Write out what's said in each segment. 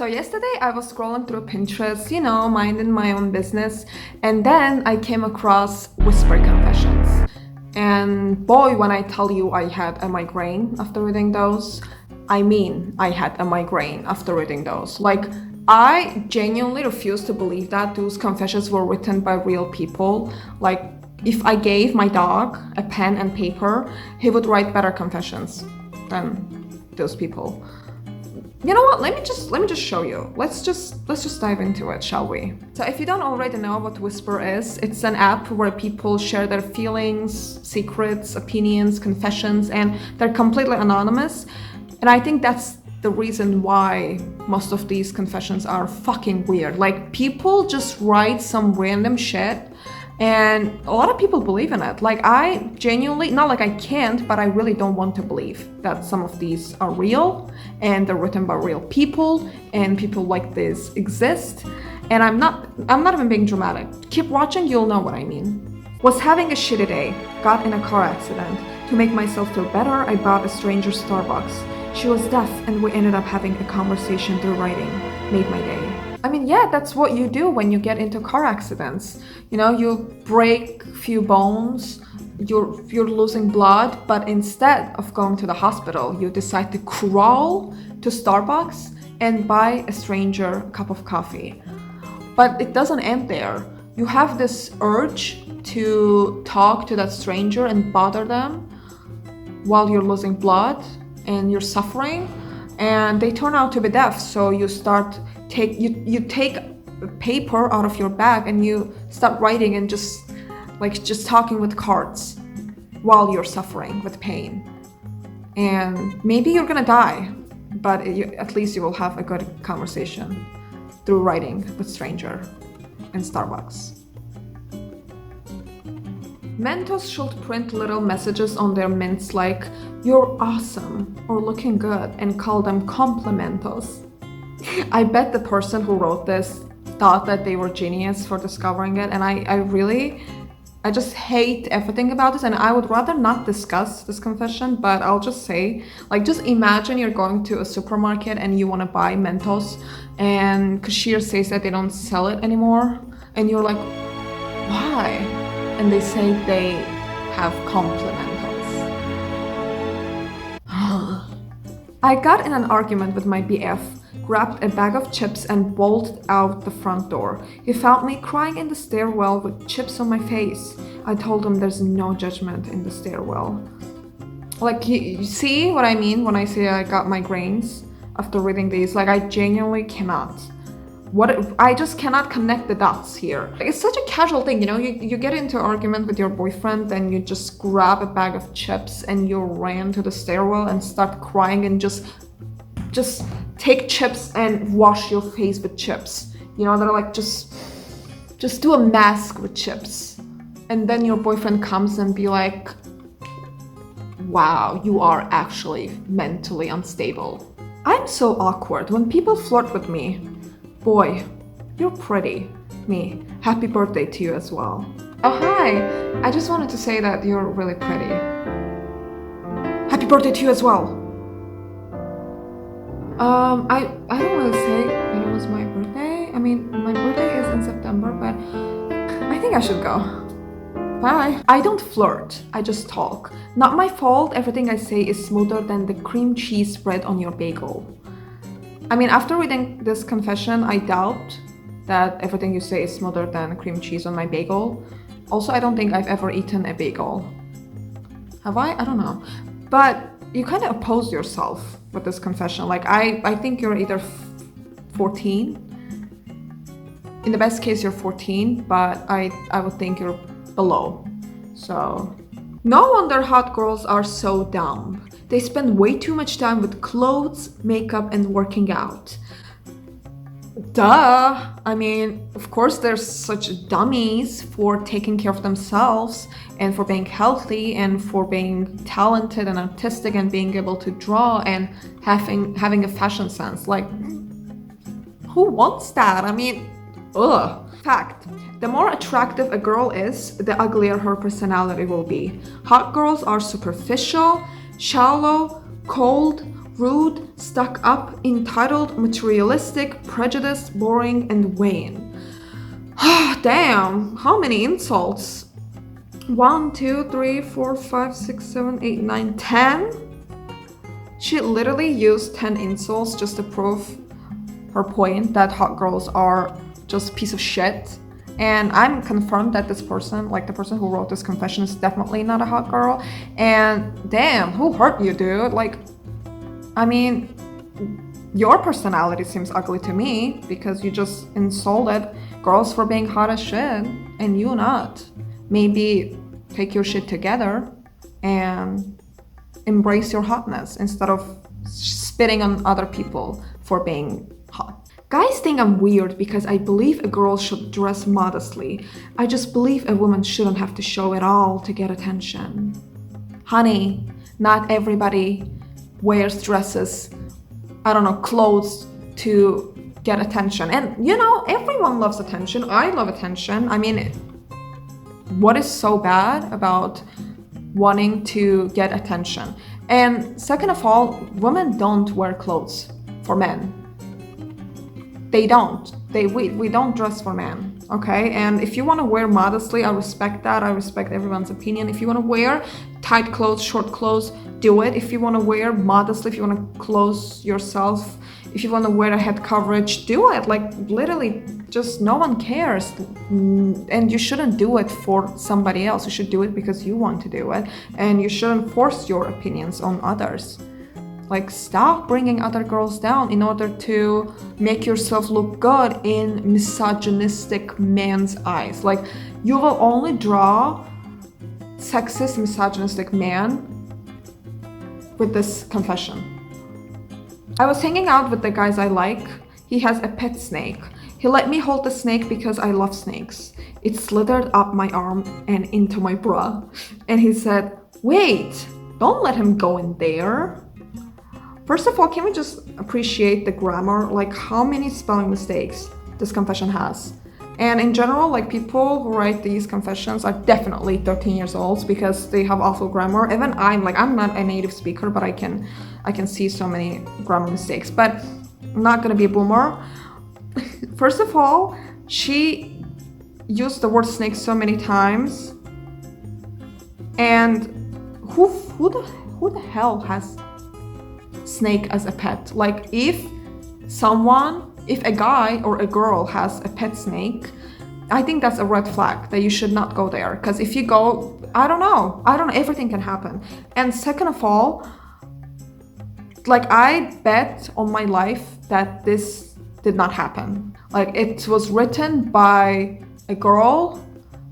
So yesterday I was scrolling through Pinterest, minding my own business, and then I came across whisper confessions. And boy, when I tell you I had a migraine after reading those, I mean I had a migraine after reading those. Like, I genuinely refuse to believe that those confessions were written by real people. Like, if I gave my dog a pen and paper, he would write better confessions than those people. You know what? Let me just show you. Let's just dive into it, shall we? So if you don't already know what Whisper is, it's an app where people share their feelings, secrets, opinions, confessions, and they're completely anonymous. And I think that's the reason why most of these confessions are fucking weird. Like, people just write some random shit and a lot of people believe in it. Like, I genuinely, not like I can't, but I really don't want to believe that some of these are real and they're written by real people and people like this exist. And I'm not even being dramatic. Keep watching, you'll know what I mean. Was having a shitty day, got in a car accident. To make myself feel better, I bought a stranger Starbucks. She was deaf and we ended up having a conversation through writing. Made my day. I mean, yeah, that's what you do when you get into car accidents. You break a few bones, you're losing blood, but instead of going to the hospital, you decide to crawl to Starbucks and buy a stranger a cup of coffee. But it doesn't end there. You have this urge to talk to that stranger and bother them while you're losing blood and you're suffering, and they turn out to be deaf, so you take a paper out of your bag and you start writing and just talking with cards while you're suffering with pain. And maybe you're gonna die, but at least you will have a good conversation through writing with stranger in Starbucks. Mentos should print little messages on their mints like, "You're awesome," or "looking good," and call them complimentos. I bet the person who wrote this thought that they were genius for discovering it, and I just hate everything about this, and I would rather not discuss this confession, but I'll just say, just imagine you're going to a supermarket and you want to buy Mentos, and cashier says that they don't sell it anymore, and you're like, why? And they say they have complimentos. I got in an argument with my BF, grabbed a bag of chips and bolted out the front door. He found me crying in the stairwell with chips on my face. I told him there's no judgment in the stairwell. Like, you see what I mean when I say I got migraines after reading these? Like, I genuinely cannot. I just cannot connect the dots here. It's such a casual thing, you get into an argument with your boyfriend and you just grab a bag of chips and you ran to the stairwell and start crying and just take chips and wash your face with chips. They're like, just do a mask with chips. And then your boyfriend comes and be like, wow, you are actually mentally unstable. I'm so awkward when people flirt with me. Boy, you're pretty. Me, happy birthday to you as well. Oh, hi. I just wanted to say that you're really pretty. Happy birthday to you as well. I don't really say that it was my birthday. I mean, my birthday is in September, but I think I should go. Bye. I don't flirt, I just talk. Not my fault, everything I say is smoother than the cream cheese spread on your bagel. I mean, after reading this confession, I doubt that everything you say is smoother than cream cheese on my bagel. Also, I don't think I've ever eaten a bagel. Have I? I don't know. But you kind of oppose yourself with this confession. Like, I think you're either 14. In the best case, you're 14, but I would think you're below. So, no wonder hot girls are so dumb. They spend way too much time with clothes, makeup, and working out. Duh! I mean, of course there's such dummies for taking care of themselves and for being healthy and for being talented and artistic and being able to draw and having a fashion sense. Like, who wants that? I mean, ugh. Fact. The more attractive a girl is, the uglier her personality will be. Hot girls are superficial, shallow, cold, rude, stuck up, entitled, materialistic, prejudiced, boring, and vain. Damn, how many insults? 1, 2, 3, 4, 5, 6, 7, 8, 9, 10? She literally used 10 insults just to prove her point that hot girls are just a piece of shit. And I'm confirmed that this person, like the person who wrote this confession, is definitely not a hot girl. And damn, who hurt you, dude? Like, I mean, your personality seems ugly to me because you just insulted girls for being hot as shit and you not. Maybe take your shit together and embrace your hotness instead of spitting on other people for being hot. Guys think I'm weird because I believe a girl should dress modestly. I just believe a woman shouldn't have to show it all to get attention. Honey, not everybody wears dresses, clothes to get attention. And everyone loves attention. I love attention. I mean, what is so bad about wanting to get attention? And second of all, women don't wear clothes for men. They don't. We don't dress for men, okay? And if you want to wear modestly, I respect that. I respect everyone's opinion. If you want to wear tight clothes, short clothes, do it. If you want to wear modestly, if you want to close yourself, if you want to wear a head coverage, do it. Like, literally, just no one cares. And you shouldn't do it for somebody else. You should do it because you want to do it. And you shouldn't force your opinions on others. Like, stop bringing other girls down in order to make yourself look good in misogynistic men's eyes. Like, you will only draw sexist, misogynistic man with this confession. I was hanging out with the guys I like. He has a pet snake. He let me hold the snake because I love snakes. It slithered up my arm and into my bra. And he said, "Wait, don't let him go in there." First of all, can we just appreciate the grammar? Like, how many spelling mistakes this confession has? And in general, like, people who write these confessions are definitely 13 years old because they have awful grammar. Even I'm not a native speaker, but I can see so many grammar mistakes. But I'm not gonna be a boomer. First of all, she used the word snake so many times. And who the hell has snake as a pet? Like, if a guy or a girl has a pet snake, I think that's a red flag that you should not go there. Because if you go, I don't know, everything can happen. And second of all, like, I bet on my life that this did not happen. Like, it was written by a girl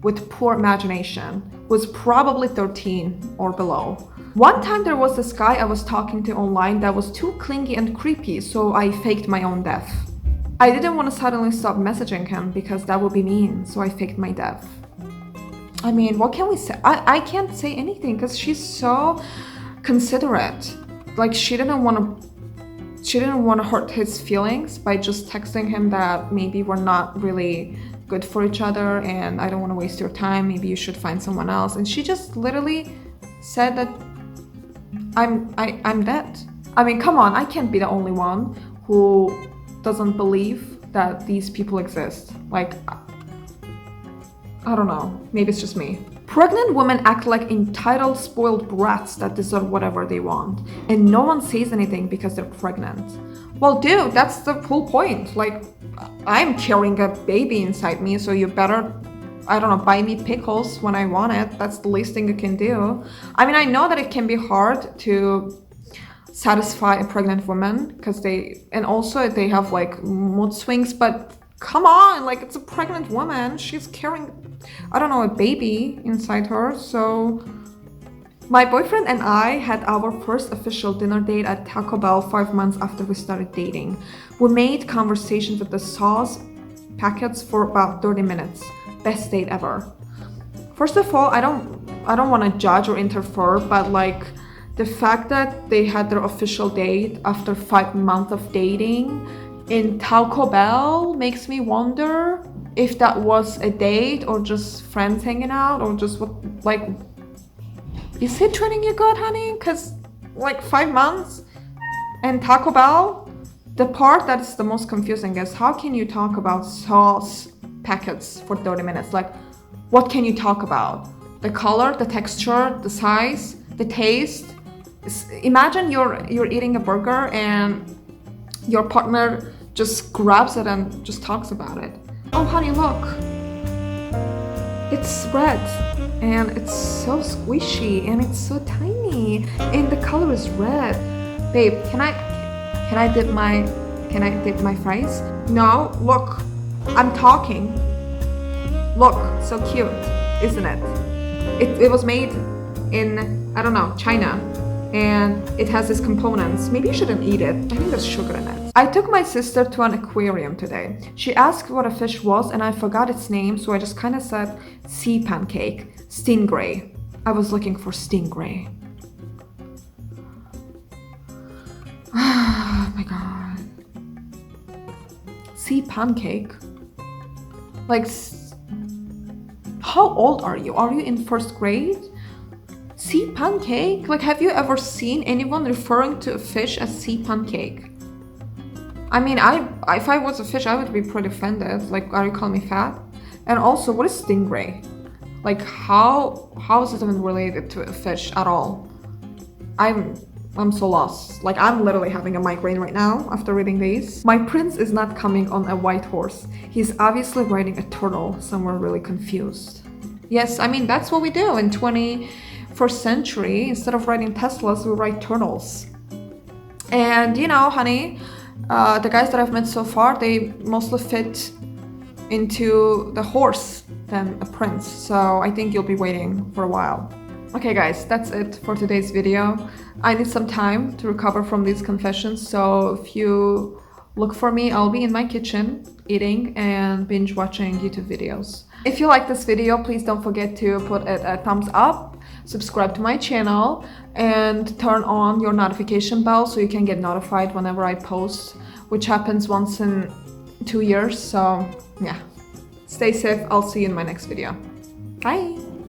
with poor imagination, was probably 13 or below. One time there was this guy I was talking to online that was too clingy and creepy, so I faked my own death. I didn't want to suddenly stop messaging him because that would be mean, so I faked my death. I mean, what can we say? I can't say anything because she's so considerate. Like, she didn't want to hurt his feelings by just texting him that maybe we're not really good for each other and I don't want to waste your time, maybe you should find someone else. And she just literally said that I'm dead. I mean, come on, I can't be the only one who doesn't believe that these people exist. Like, I don't know, maybe it's just me. Pregnant women act like entitled, spoiled brats that deserve whatever they want, and no one says anything because they're pregnant. Well, dude, that's the whole point. Like, I'm carrying a baby inside me, so you better, buy me pickles when I want it. That's the least thing you can do. I mean, I know that it can be hard to satisfy a pregnant woman because they have like mood swings, but come on, like, it's a pregnant woman. She's carrying, a baby inside her. So my boyfriend and I had our first official dinner date at Taco Bell 5 months after we started dating. We made conversations with the sauce packets for about 30 minutes. Best date ever. First of all, I don't want to judge or interfere, but like, the fact that they had their official date after 5 months of dating in Taco Bell makes me wonder if that was a date or just friends hanging out or just what, like, is he treating you good, honey? Because like 5 months, And Taco Bell, the part that's the most confusing is how can you talk about sauce packets for 30 minutes? Like, what can you talk about? The color, the texture, the size, the taste. Imagine you're eating a burger and your partner just grabs it and just talks about it. Oh honey, look. It's red and it's so squishy and it's so tiny and the color is red. Babe, can I dip my fries? No, look. I'm talking. Look, so cute, isn't it? It was made in, I don't know, China. And it has these components. Maybe you shouldn't eat it. I think there's sugar in it. I took my sister to an aquarium today. She asked what a fish was and I forgot its name, so I just kind of said sea pancake, stingray. I was looking for stingray. Oh my god. Sea pancake? Like, how old are you? Are you in first grade? Sea pancake? Like, have you ever seen anyone referring to a fish as sea pancake? I mean, if I was a fish, I would be pretty offended. Like, are you calling me fat? And also, what is stingray? Like, how is it even related to a fish at all? I'm so lost. Like, I'm literally having a migraine right now after reading these. My prince is not coming on a white horse. He's obviously riding a turtle, so we're really confused. Yes, I mean, that's what we do in 21st century. Instead of riding Teslas, we ride turtles. And you know, honey, the guys that I've met so far, they mostly fit into the horse than a prince. So I think you'll be waiting for a while. Okay guys, that's it for today's video. I need some time to recover from these confessions, so if you look for me, I'll be in my kitchen eating and binge watching YouTube videos. If you like this video, please don't forget to put it a thumbs up, subscribe to my channel, and turn on your notification bell so you can get notified whenever I post, which happens once in 2 years. So yeah, stay safe. I'll see you in my next video. Bye.